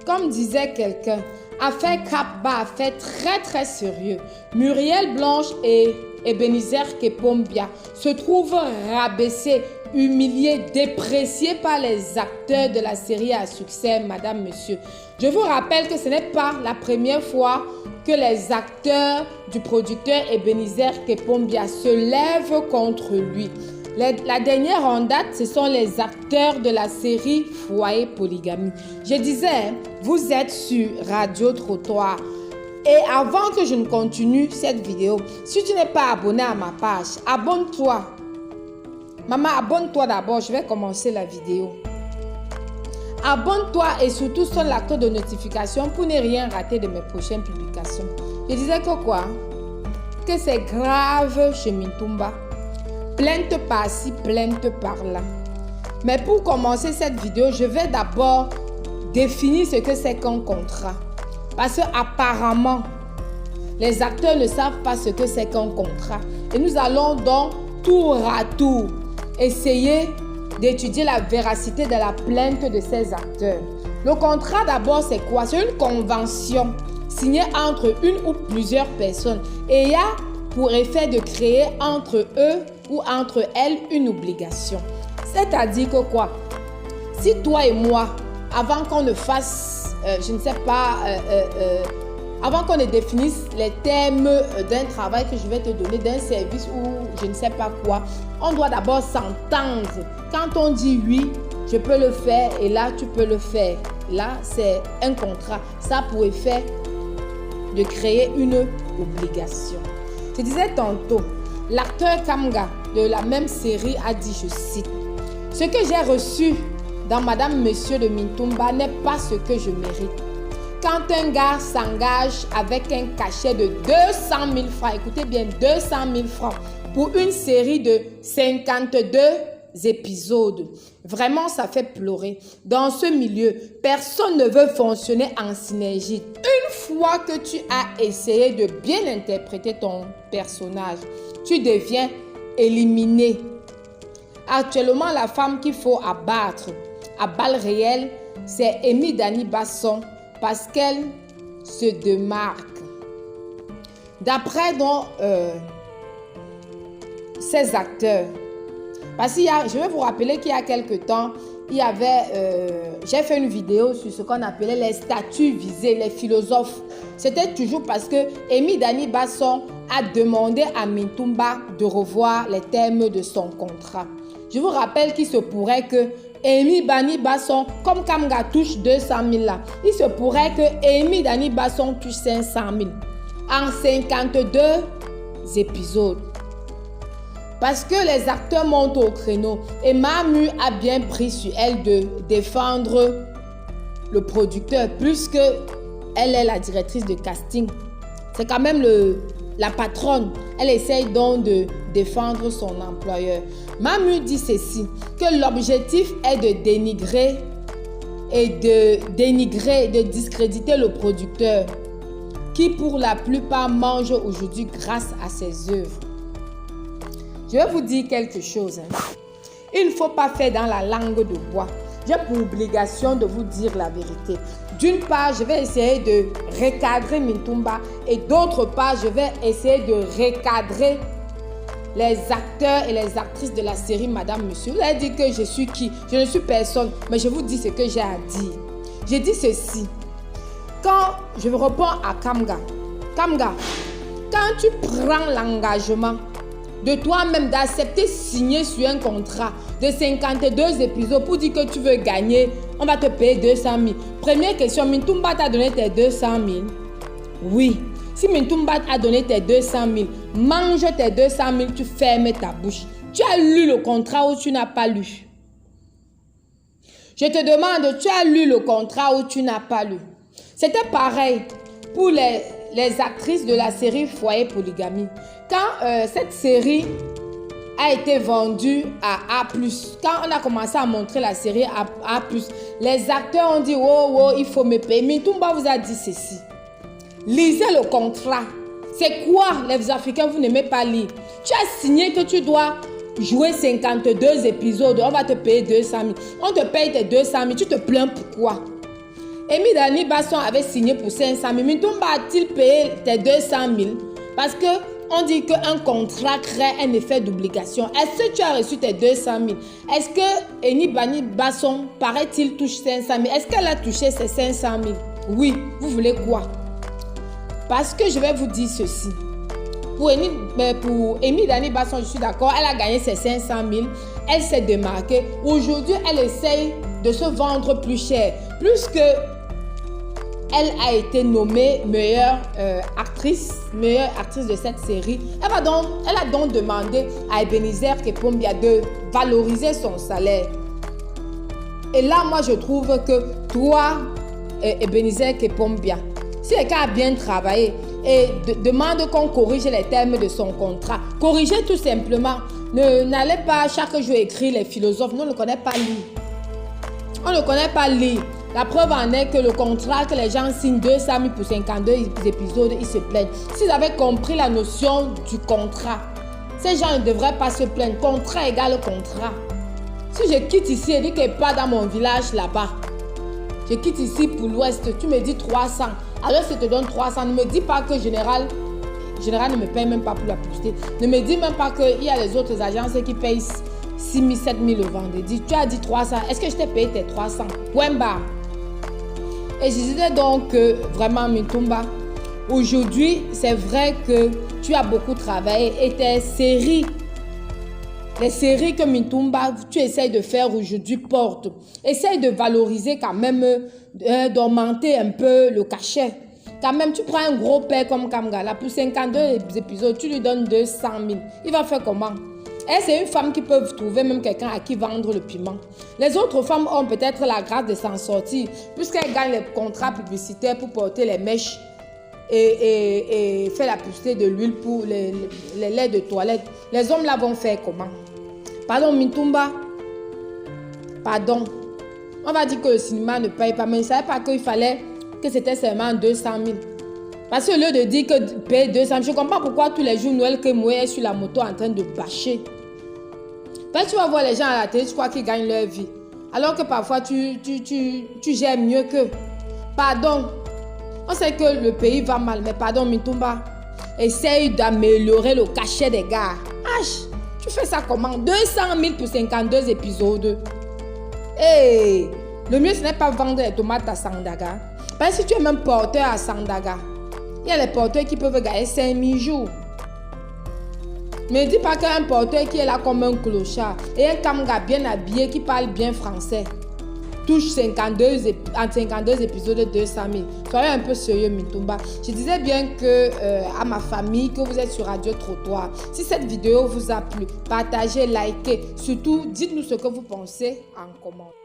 Comme disait quelqu'un, affaire Cap-Bas, affaire très sérieux. Muriel Blanche et Ebenezer Kepombia se trouvent rabaissés, humiliés, dépréciés par les acteurs de la série à succès Madame Monsieur. Je vous rappelle que ce n'est pas la première fois que les acteurs du producteur Ebenezer Kepombia se lèvent contre lui. La dernière en date, ce sont les acteurs de la série Foyer Polygamie. Je disais, vous êtes sur Radio Trottoir. Et avant que je ne continue cette vidéo, si tu n'es pas abonné à ma page, abonne-toi. Maman, abonne-toi d'abord, je vais commencer la vidéo. Abonne-toi et surtout sonne la cloche de notification pour ne rien rater de mes prochaines publications. Je disais que quoi? Que c'est grave chez Mintumba. Plainte par-ci, plainte par-là. Mais pour commencer cette vidéo, je vais d'abord définir ce que c'est qu'un contrat. Parce qu'apparemment, les acteurs ne savent pas ce que c'est qu'un contrat. Et nous allons donc tour à tour essayer d'étudier la véracité de la plainte de ces acteurs. Le contrat d'abord, c'est quoi? C'est une convention signée entre une ou plusieurs personnes et il y a pour effet de créer entre eux ou entre elles une obligation. C'est-à-dire que quoi? Si toi et moi, avant qu'on ne fasse, je ne sais pas, avant qu'on ne définisse les termes d'un travail que je vais te donner, d'un service ou je ne sais pas quoi, on doit d'abord s'entendre. Quand on dit oui, je peux le faire et là, tu peux le faire. Là, c'est un contrat. Ça a pour effet de créer une obligation. Je disais tantôt, l'acteur Kamga de la même série a dit, je cite, « Ce que j'ai reçu dans Madame Monsieur de Mintumba n'est pas ce que je mérite. Quand un gars s'engage avec un cachet de 200 000 francs, écoutez bien, 200 000 francs, pour une série de 52 épisodes, vraiment ça fait pleurer. Dans ce milieu, personne ne veut fonctionner en synergie. Une fois que tu as essayé de bien interpréter ton personnage, tu deviens éliminé. Actuellement, la femme qu'il faut abattre à balles réelles, c'est Amy Dani Basson parce qu'elle se démarque. D'après donc ces acteurs, parce qu'il y a, je vais vous rappeler qu'il y a quelque temps, il y avait, j'ai fait une vidéo sur ce qu'on appelait les statuts visés, les philosophes. C'était toujours parce que Amy Dani Basson a demandé à Mintumba de revoir les termes de son contrat. Je vous rappelle qu'il se pourrait que Amy Dani Basson, comme Kamga touche 200 000 là, il se pourrait que Amy Dani Basson touche 500 000 en 52 épisodes. Parce que les acteurs montent au créneau et Mamu a bien pris sur elle de défendre le producteur plus que elle est la directrice de casting. C'est quand même la patronne. Elle essaye donc de défendre son employeur. Mamu dit ceci, que l'objectif est de dénigrer et de discréditer le producteur qui pour la plupart mange aujourd'hui grâce à ses œuvres. Je vais vous dire quelque chose. Il ne faut pas faire dans la langue de bois. J'ai pour obligation de vous dire la vérité. D'une part, je vais essayer de recadrer Mintumba et d'autre part, je vais essayer de recadrer les acteurs et les actrices de la série Madame Monsieur. Vous allez dire que je suis qui? Je ne suis personne, mais je vous dis ce que j'ai à dire. J'ai dit ceci. Quand je réponds à Kamga, quand tu prends l'engagement de toi-même d'accepter signer sur un contrat de 52 épisodes pour dire que tu veux gagner, on va te payer 200 000. Première question, Mintumba t'a donné tes 200 000? Oui. Si Mintumba a donné tes 200 000, mange tes 200 000, tu fermes ta bouche. Tu as lu le contrat ou tu n'as pas lu? Je te demande, tu as lu le contrat ou tu n'as pas lu? C'était pareil pour les actrices de la série Foyer Polygamie. Quand cette série a été vendue à A+, quand on a commencé à montrer la série à A+, les acteurs ont dit « Oh, il faut me payer ». Mintumba vous a dit ceci. Lisez le contrat. C'est quoi les Africains, vous n'aimez pas lire? Tu as signé que tu dois jouer 52 épisodes, on va te payer 200 000. On te paye tes 200 000, tu te plains pourquoi? Amy Dani Basson avait signé pour 500 000. Mintumba a-t-il payé tes 200 000? Parce que on dit qu'un contrat crée un effet d'obligation. Est-ce que tu as reçu tes 200 000? Est-ce que Amy Dani Basson, paraît-il, touche 500 000? Est-ce qu'elle a touché ses 500 000? Oui, vous voulez quoi? Parce que je vais vous dire ceci. Pour Amy Dani Basson, je suis d'accord, elle a gagné ses 500 000. Elle s'est démarquée. Aujourd'hui, elle essaye de se vendre plus cher. Plus que elle a été nommée meilleure actrice de cette série. Elle a donc demandé à Ebenezer Kepombia de valoriser son salaire. Et là, moi, je trouve que toi, Ebenezer Kepombia, si quelqu'un a bien travaillé et demande qu'on corrige les termes de son contrat, corrigez tout simplement. N'allez pas chaque jour écrire les philosophes. Nous, on ne connaît pas lire. On ne connaît pas lire. La preuve en est que le contrat que les gens signent 200 000 pour 52 épisodes, ils se plaignent. S'ils avaient compris la notion du contrat, ces gens ne devraient pas se plaindre. Contrat égale contrat. Si je quitte ici et dis que pas dans mon village là-bas, je quitte ici pour l'ouest, tu me dis 300. Alors je te donne 300. Ne me dis pas que Général ne me paye même pas pour la publicité. Ne me dis même pas qu'il y a les autres agences qui payent 6 000, 7 000 le vendredi. Tu as dit 300. Est-ce que je t'ai payé tes 300? Point barre. Et je disais donc que vraiment, Mintumba, aujourd'hui, c'est vrai que tu as beaucoup travaillé et tes séries, les séries que Mintumba, tu essayes de faire aujourd'hui portent. Essaye de valoriser quand même, d'augmenter un peu le cachet. Quand même, tu prends un gros père comme Kamgala, pour 52 épisodes, tu lui donnes 200 000. Il va faire comment? Et c'est une femme qui peut trouver même quelqu'un à qui vendre le piment. Les autres femmes ont peut-être la grâce de s'en sortir, puisqu'elles gagnent les contrats publicitaires pour porter les mèches et faire la publicité de l'huile pour les laits de toilette. Les hommes là vont faire comment? Pardon, Mintumba. Pardon. On va dire que le cinéma ne paye pas, mais il ne savait pas qu'il fallait que c'était seulement 200 000. Parce que au lieu de dire que paye 200 000, je ne comprends pas pourquoi tous les jours Noël que Moé est sur la moto en train de bâcher. Parce que tu vas voir les gens à la télé, tu crois qu'ils gagnent leur vie. Alors que parfois tu gères mieux qu'eux. Pardon. On sait que le pays va mal, mais pardon, Mintumba. Essaye d'améliorer le cachet des gars. Tu fais ça comment? 200 000 pour 52 épisodes. Hey, le mieux, ce n'est pas vendre les tomates à Sandaga. Parce que si tu es même porteur à Sandaga, il y a les porteurs qui peuvent gagner 5 000 jours. Ne dis pas qu'un porteur qui est là comme un clochard et un kamga bien habillé qui parle bien français touche 52 épisodes de 200 000. Soyez un peu sérieux, Mintumba. Je disais bien que à ma famille que vous êtes sur Radio Trottoir. Si cette vidéo vous a plu, partagez, likez. Surtout, dites-nous ce que vous pensez en commentaire.